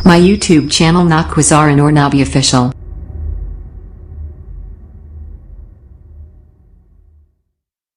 my YouTube channel Nakwazara Noor Nabi Official.